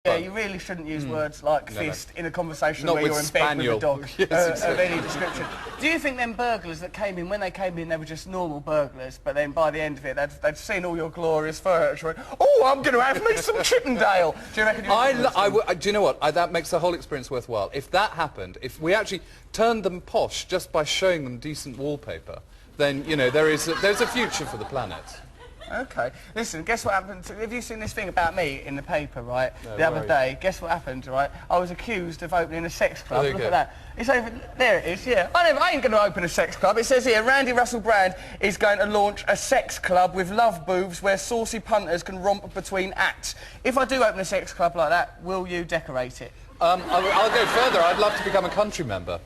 Yeah, you really shouldn't use words like fist in a conversation Not where you're in spaniel. bed with a dog Yes, exactly. of any description. Do you think them burglars that came in, when they came in, they were just normal burglars, but then by the end of it, they'd seen all your glorious furniture and, oh, I'm going to have me some Chippendale. Do you reckon do you know what? That makes the whole experience worthwhile. If that happened, if we actually turned them posh just by showing them decent wallpaper, then, you know, there's a future for the planet. OK. Listen, guess what happened? Have you seen this thing about me in the paper, right? No, the other day, guess what happened, right? I was accused of opening a sex club. Look go. at that. It's over there. It is. Yeah. I ain't going to open a sex club. It says here, Randy Russell Brand is going to launch a sex club with love booths where saucy punters can romp between acts. If I do open a sex club like that, will you decorate it? I'll go further. I'd love to become a country member.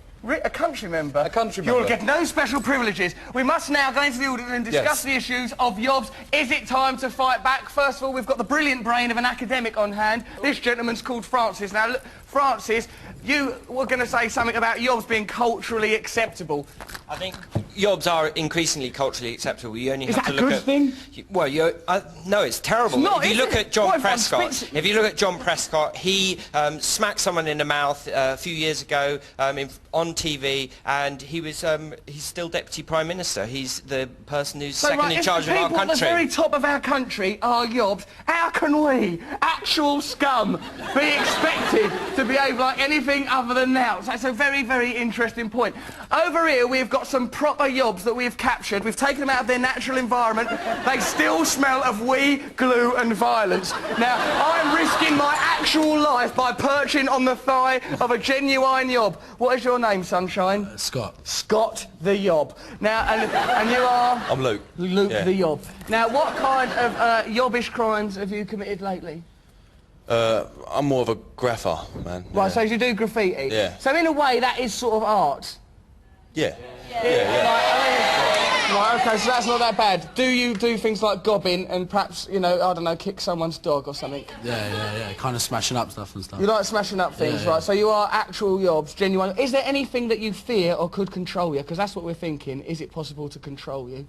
A country member? A country member. You'll get no special privileges. We must now go into the audience and discuss the issues of Yobs. Is it time to fight back? First of all, we've got the brilliant brain of an academic on hand. This gentleman's called Francis. Now, look, Francis, you were going to say something about Yobs being culturally acceptable. I think Yobs are increasingly culturally acceptable. You only Is have that to a look good at... thing? Well, no, it's terrible. It's not, if you look at John Prescott, if you look at John Prescott, he smacked someone in the mouth a few years ago on TV, and he was he's still Deputy Prime Minister. He's the person who's second in charge of our country. If the people at the very top of our country are Yobs, how can we, actual scum, be expected to behave like anything other than nouts? That's a very, very interesting point. Over here, we've got some proper Yobs that we've captured. We've taken them out of their natural environment. They still smell of wee, glue and violence. Now, I'm risking my actual life by perching on the thigh of a genuine Yob. What is your name, Sunshine? Scott. Scott the Yob. Now, and you are? I'm Luke. Luke the Yob. Now, what kind of Yobbish crimes have you committed lately? I'm more of a grapher, man. Right, so you do graffiti? Yeah. So in a way, that is sort of art? Yeah. Right, OK, so that's not that bad. Do you do things like gobbing and perhaps, you know, I don't know, kick someone's dog or something? Yeah. Kind of smashing up stuff and stuff. You like smashing up things, right? So you are actual Yobs, genuine. Is there anything that you fear or could control you? Because that's what we're thinking. Is it possible to control you?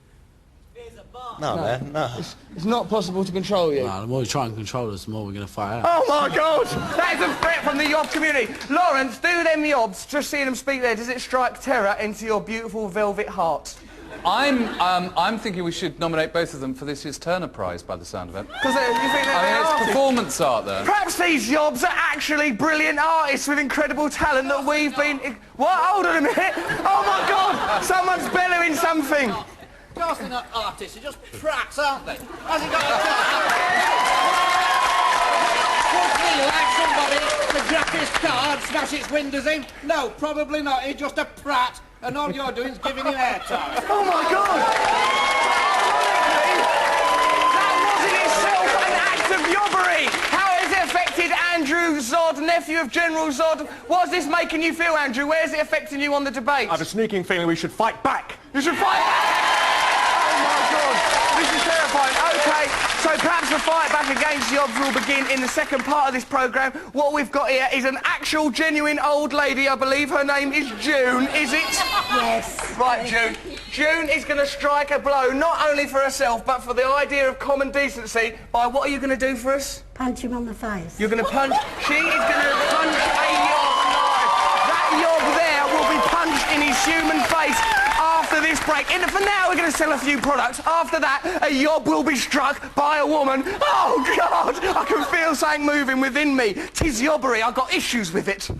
No, man, no. It's not possible to control you. No, the more you try and control us, the more we're going to fight out. Oh, my God! That is a threat from the Yob community. Lawrence, do them Yobs, just seeing them speak there, does it strike terror into your beautiful velvet heart? I'm thinking we should nominate both of them for this year's Turner Prize, by the sound of it. Because you think they're it's artists? performance art, there. Perhaps these Yobs are actually brilliant artists with incredible talent that we've been... What? Hold on a minute. Oh, my God! Someone's bellowing something. Just they're not artists, they're just prats, aren't they? Has he got a... Would we like somebody to grab his car and smash its windows in? No, probably not. He's just a prat, and all you're doing is giving him airtime. Oh, my God! That was in itself an act of yobbery! How has it affected Andrew Zod, nephew of General Zod? What's this making you feel, Andrew? Where's it affecting you on the debate? I have a sneaking feeling we should fight back. You should fight back! This is terrifying. OK, so perhaps the fight back against Yobs will begin in the second part of this programme. What we've got here is an actual, genuine old lady. I believe her name is June, is it? Yes. Right, June. June is going to strike a blow, not only for herself, but for the idea of common decency. By what are you going to do for us? Punch him on the face. You're going to punch... She is going to punch a Yob live. That Yob there will be punched in his human face after this break. And for now, we're going to sell a few products. After that, a Yob will be struck by a woman. Oh, God! I can feel something moving within me. 'Tis yobbery. I've got issues with it.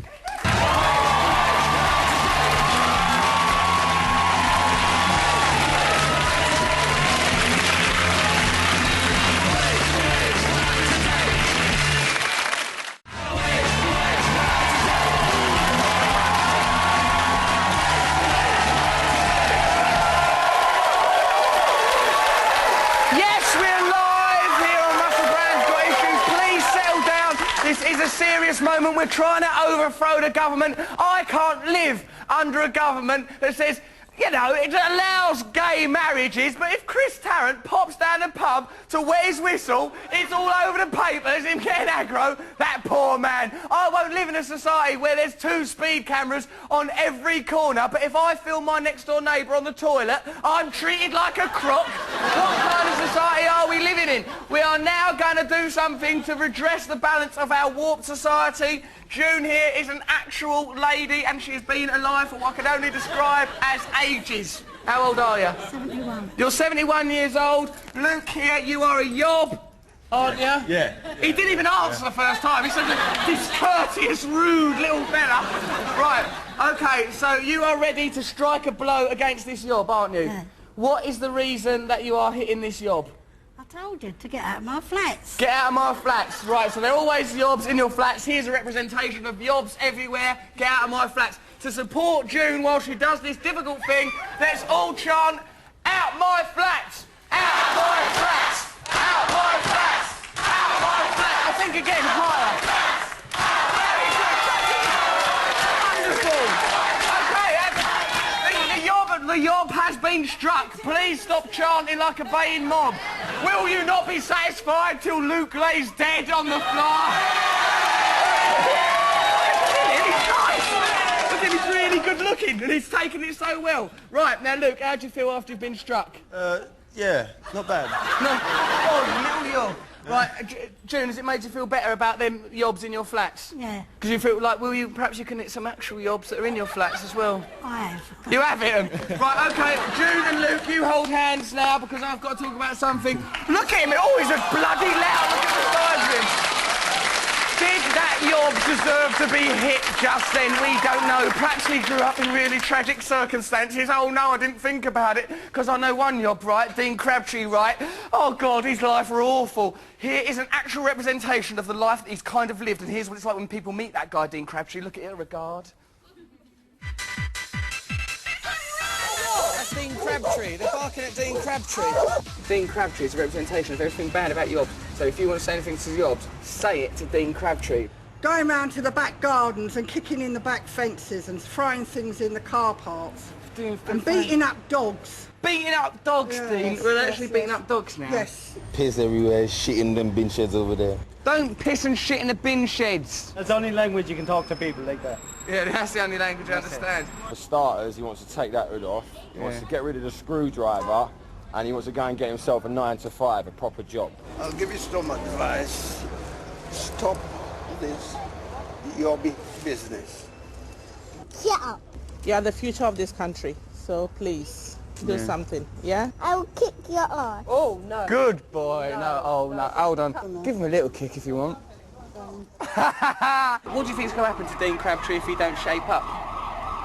This is a serious moment. We're trying to overthrow the government. I can't live under a government that says you know, it allows gay marriages, but if Chris Tarrant pops down the pub to wet his whistle, it's all over the papers, him getting aggro, that poor man. I won't live in a society where there's 2 speed cameras on every corner, but if I film my next-door neighbour on the toilet, I'm treated like a crook. What kind of society are we living in? We are now going to do something to redress the balance of our warped society. June here is an actual lady, and she's been alive for what I can only describe as ages. How old are you? 71. You're 71 years old. Luke here, you are a yob, aren't you? Yeah. He didn't even answer the first time. He's such a discourteous, rude little fella. Right, OK, so you are ready to strike a blow against this yob, aren't you? Yeah. What is the reason that you are hitting this yob? I told you to get out of my flats. Get out of my flats. Right, so there are always yobs in your flats. Here's a representation of yobs everywhere. Get out of my flats. To support June while she does this difficult thing, let's all chant, out my flats! Out my flats! Out my flats! Out my flats! I think again, higher. Wonderful. OK, the yob has been struck. Please stop chanting like a baying mob. Will you not be satisfied till Luke lays dead on the floor? He's nice. He's really good looking and he's taken it so well. Right, now Luke, how do you feel after you've been struck? Yeah, not bad. No. Oh, little yob. Right, June, has it made you feel better about them yobs in your flats? Yeah, Because you feel like, perhaps you can hit some actual yobs that are in your flats as well? I have. You have hit them? Right, OK, June and Luke, you hold hands now because I've got to talk about something. Look at him, oh, he's a bloody loud. Look at the size of him. Did that yob deserve to be hit just then? We don't know. Perhaps he grew up in really tragic circumstances. Oh, no, I didn't think about it. Because I know one yob, right? Dean Crabtree, right? Oh, God, his life were awful. Here is an actual representation of the life that he's kind of lived. And here's what it's like when people meet that guy, Dean Crabtree. Look at it, regard. That's Dean Crabtree. They're barking at Dean Crabtree. Dean Crabtree is a representation of everything bad about yobs. So if you want to say anything to yobs, say it to Dean Crabtree. Going round to the back gardens and kicking in the back fences and throwing things in the car parks. And beating up dogs. Beating up dogs, Yes, Dean? We're yes, actually yes. beating up dogs now? Yes. Piss everywhere, shit in them bin sheds over there. Don't piss and shit in the bin sheds. That's the only language you can talk to people like that. Yeah, that's the only language I understand. For starters, he wants to take that hood off, he wants to get rid of the screwdriver, and he wants to go and get himself a 9 to 5, a proper job. I'll give you some advice. Stop this your business. Shut up. You are the future of this country, so please do something, yeah? I will kick your ass. Oh, no. Good boy. No, oh, no, hold on. Give him a little kick if you want. What do you think's going to happen to Dean Crabtree if he don't shape up?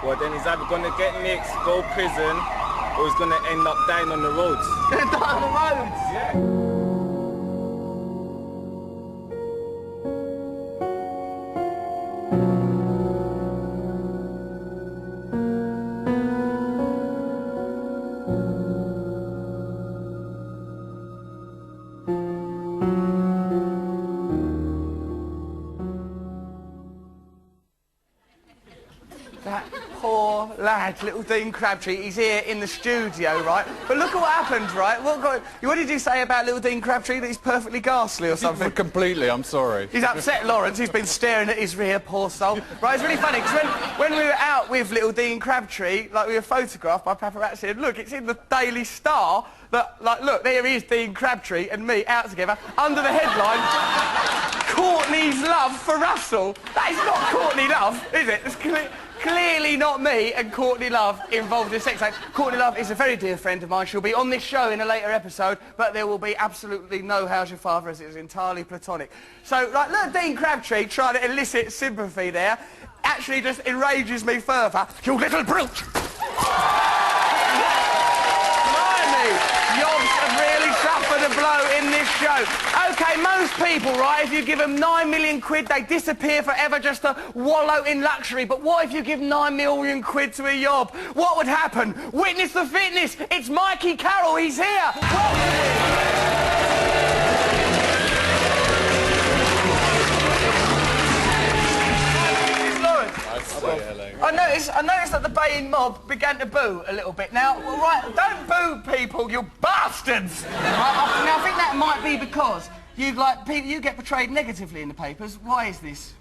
Well, then he's either going to get nicked, go prison, or he's going to end up dying on the roads. Going to die on the roads? Yeah. That poor lad, little Dean Crabtree, he's here in the studio, right? But look at what happened, right? What did you say about little Dean Crabtree, that he's perfectly ghastly or something? Completely, I'm sorry. He's upset Lawrence, he's been staring at his rear, poor soul. Right, it's really funny, because when we were out with little Dean Crabtree, like, we were photographed by paparazzi, and look, it's in the Daily Star, that, like, look, there is Dean Crabtree and me out together, under the headline, Courtney's love for Russell. That is not Courtney Love, is it? It's clearly not me and Courtney Love involved in sex act. Courtney Love is a very dear friend of mine. She'll be on this show in a later episode, but there will be absolutely no How's Your Father, as it is entirely platonic. So, like, look, Dean Crabtree trying to elicit sympathy there actually just enrages me further. You little brute! Yobs have really suffered a blow in this show. OK, most people, right, if you give them 9 million quid, they disappear forever just to wallow in luxury. But what if you give 9 million quid to a yob? What would happen? Witness the fitness. It's Mikey Carroll. He's here. Lawrence. I'd say hello. I noticed that the baying mob began to boo a little bit. Now, right, don't boo people, you bastards! Right, now, I think that might be because you get portrayed negatively in the papers. Why is this?